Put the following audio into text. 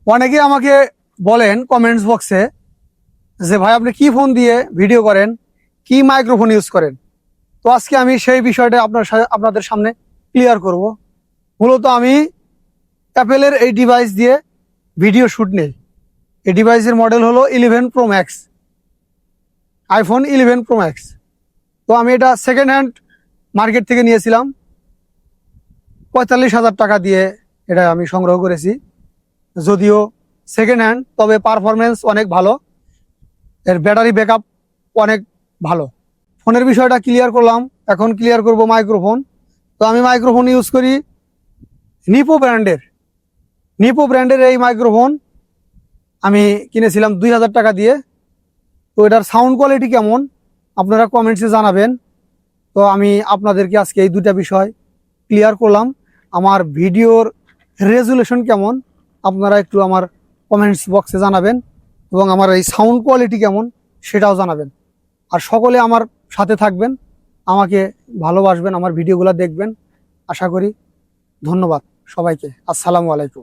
অনেকে আমাকে বলেন কমেন্টস বক্সে যে ভাই আপনি কি ফোন দিয়ে ভিডিও করেন, কি মাইক্রোফোন ইউজ করেন। তো আজকে আমি সেই বিষয়টা আপনাদের সামনে ক্লিয়ার করব। মূলত আমি অ্যাপেলের এই ডিভাইস দিয়ে ভিডিও শ্যুট নেই। এই ডিভাইসের মডেল হলো 11 pro max, iPhone 11 pro max. তো আমি এটা সেকেন্ড হ্যান্ড মার্কেট থেকে নিয়েছিলাম, 45,000 টাকা দিয়ে এটা আমি সংগ্রহ করেছি। যদিও সেকেন্ড হ্যান্ড, তবে পারফরমেন্স অনেক ভালো, এর ব্যাটারি ব্যাকআপ অনেক ভালো। ফোনের বিষয়টা ক্লিয়ার করলাম, এখন ক্লিয়ার করব মাইক্রোফোন। তো আমি মাইক্রোফোন ইউজ করি নিপো ব্র্যান্ডের এই মাইক্রোফোন আমি কিনেছিলাম 2,000 টাকা দিয়ে। তো এটার সাউন্ড কোয়ালিটি কেমন আপনারা কমেন্টসে জানাবেন। তো আমি আপনাদেরকে আজকে এই দুটা বিষয় ক্লিয়ার করলাম। আমার ভিডিওর রেজুলেশন কেমন আপনারা একটু আমার কমেন্টস বক্সে জানাবেন, এবং আমার এই সাউন্ড কোয়ালিটি কেমন সেটাও জানাবেন। আর সকলে আমার সাথে থাকবেন, আমাকে ভালোবাসবেন, আমার ভিডিওগুলো দেখবেন আশা করি। ধন্যবাদ সবাইকে। আসসালামু আলাইকুম।